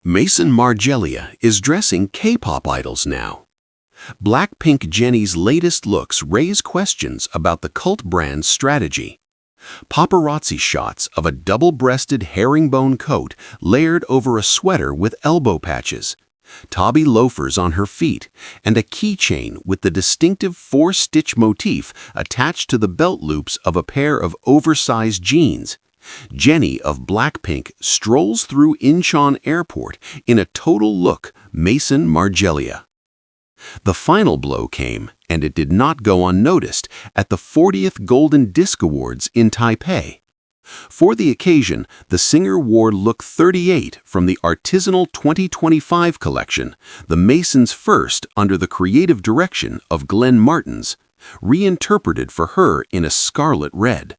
Maison Margiela is dressing K-pop idols now. Blackpink Jennie's latest looks raise questions about the cult brand's strategy. Paparazzi shots of a double-breasted herringbone coat layered over a sweater with elbow patches, tabi loafers on her feet, and a keychain with the distinctive four-stitch motif attached to the belt loops of a pair of oversized jeans. Jennie of Blackpink strolls through Incheon Airport in a total look Maison Margiela. The final blow came, and it did not go unnoticed, at the 40th Golden Disc Awards in Taipei. For the occasion, the singer wore look 38 from the Artisanal 2025 collection, the Maison's first under the creative direction of Glenn Martens, reinterpreted for her in a scarlet red.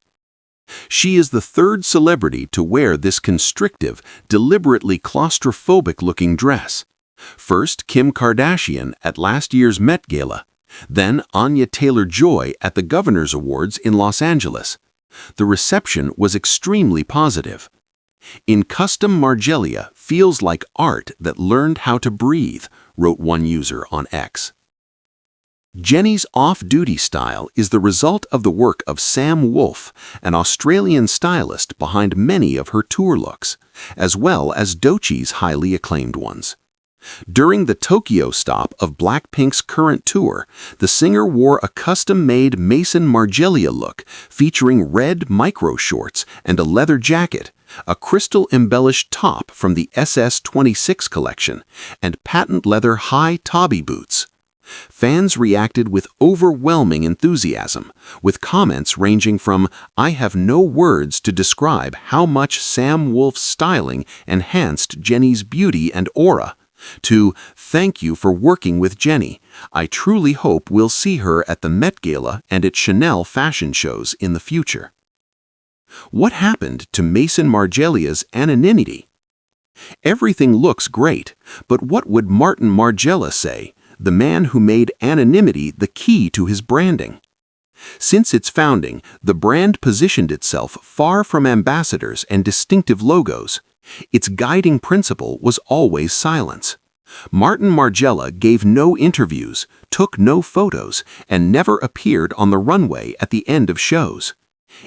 She is the third celebrity to wear this constrictive, deliberately claustrophobic-looking dress. First, Kim Kardashian at last year's Met Gala, then Anya Taylor-Joy at the Governor's Awards in Los Angeles. The reception was extremely positive. "In custom Margiela feels like art that learned how to breathe," wrote one user on X. Jennie's off-duty style is the result of the work of Sam Wolf, an Australian stylist behind many of her tour looks, as well as Doechie's highly acclaimed ones. During the Tokyo stop of Blackpink's current tour, the singer wore a custom-made Maison Margiela look featuring red micro shorts and a leather jacket, a crystal-embellished top from the SS26 collection, and patent leather high tabi boots. Fans reacted with overwhelming enthusiasm, with comments ranging from "I have no words to describe how much Sam Wolf's styling enhanced Jennie's beauty and aura," to "Thank you for working with Jennie. I truly hope we'll see her at the Met Gala and at Chanel fashion shows in the future." What happened to Maison Margiela's anonymity? Everything looks great, but what would Martin Margiela say, the man who made anonymity the key to his branding? Since its founding, the brand positioned itself far from ambassadors and distinctive logos. Its guiding principle was always silence. Martin Margiela gave no interviews, took no photos, and never appeared on the runway at the end of shows.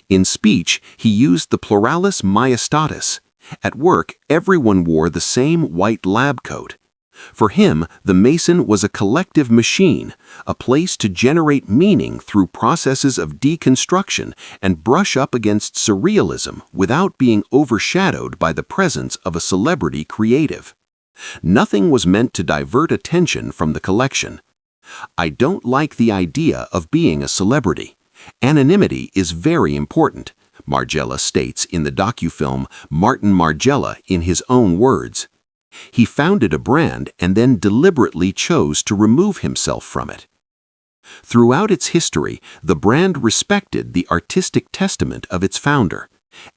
In speech, he used the pluralis majestatis. At work, everyone wore the same white lab coat. For him, the Maison was a collective machine, a place to generate meaning through processes of deconstruction and brush up against surrealism without being overshadowed by the presence of a celebrity creative. Nothing was meant to divert attention from the collection. "I don't like the idea of being a celebrity. Anonymity is very important," Margiela states in the docufilm Martin Margiela in his own words. He founded a brand and then deliberately chose to remove himself from it. Throughout its history, the brand respected the artistic testament of its founder,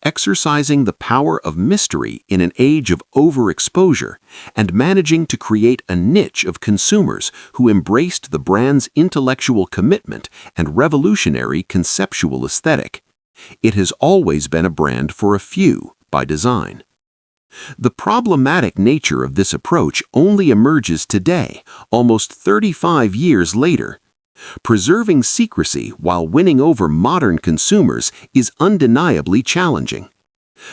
exercising the power of mystery in an age of overexposure and managing to create a niche of consumers who embraced the brand's intellectual commitment and revolutionary conceptual aesthetic. It has always been a brand for a few, by design. The problematic nature of this approach only emerges today, almost 35 years later. Preserving secrecy while winning over modern consumers is undeniably challenging.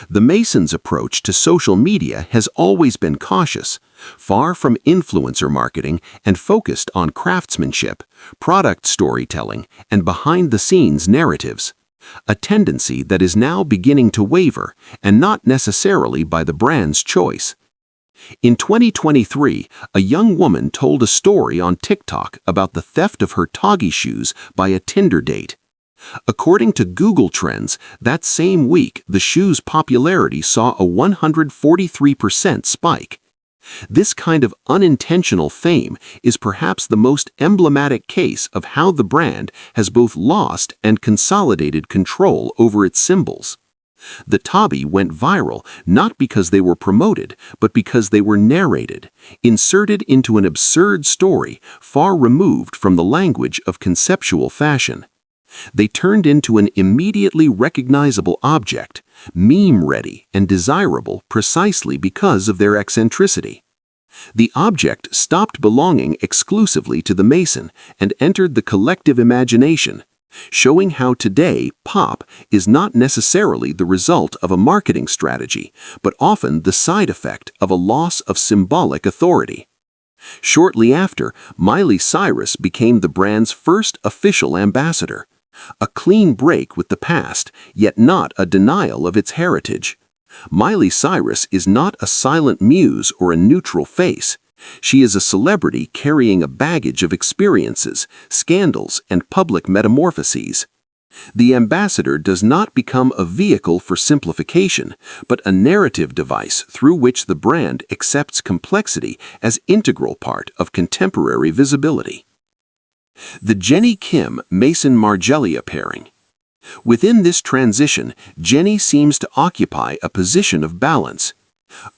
The Maison's approach to social media has always been cautious, far from influencer marketing and focused on craftsmanship, product storytelling, and behind-the-scenes narratives. A tendency that is now beginning to waver, and not necessarily by the brand's choice. In 2023, a young woman told a story on TikTok about the theft of her Toggy shoes by a Tinder date. According to Google Trends, that same week the shoe's popularity saw a 143% spike. This kind of unintentional fame is perhaps the most emblematic case of how the brand has both lost and consolidated control over its symbols. The tabi went viral not because they were promoted, but because they were narrated, inserted into an absurd story far removed from the language of conceptual fashion. They turned into an immediately recognizable object, meme-ready and desirable precisely because of their eccentricity. The object stopped belonging exclusively to the Maison and entered the collective imagination, showing how today pop is not necessarily the result of a marketing strategy, but often the side effect of a loss of symbolic authority. Shortly after, Miley Cyrus became the brand's first official ambassador, a clean break with the past, yet not a denial of its heritage. Miley Cyrus is not a silent muse or a neutral face. She is a celebrity carrying a baggage of experiences, scandals, and public metamorphoses. The ambassador does not become a vehicle for simplification, but a narrative device through which the brand accepts complexity as integral part of contemporary visibility. The Jennie-Kim Maison Margiela pairing. Within this transition, Jennie seems to occupy a position of balance.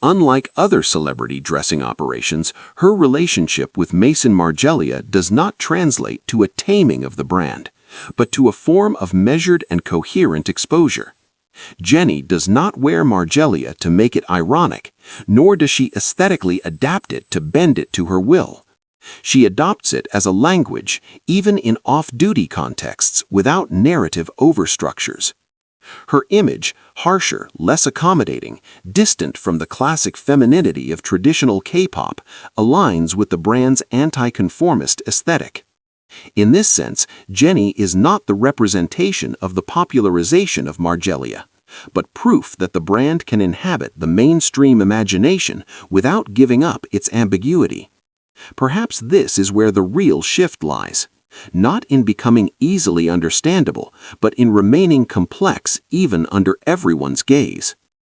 Unlike other celebrity dressing operations, her relationship with Maison Margiela does not translate to a taming of the brand, but to a form of measured and coherent exposure. Jennie does not wear Margiela to make it ironic, nor does she aesthetically adapt it to bend it to her will. She adopts it as a language, even in off-duty contexts, without narrative overstructures. Her image, harsher, less accommodating, distant from the classic femininity of traditional K-pop, aligns with the brand's anti-conformist aesthetic. In this sense, Jennie is not the representation of the popularization of Margiela, but proof that the brand can inhabit the mainstream imagination without giving up its ambiguity. Perhaps this is where the real shift lies, not in becoming easily understandable, but in remaining complex even under everyone's gaze.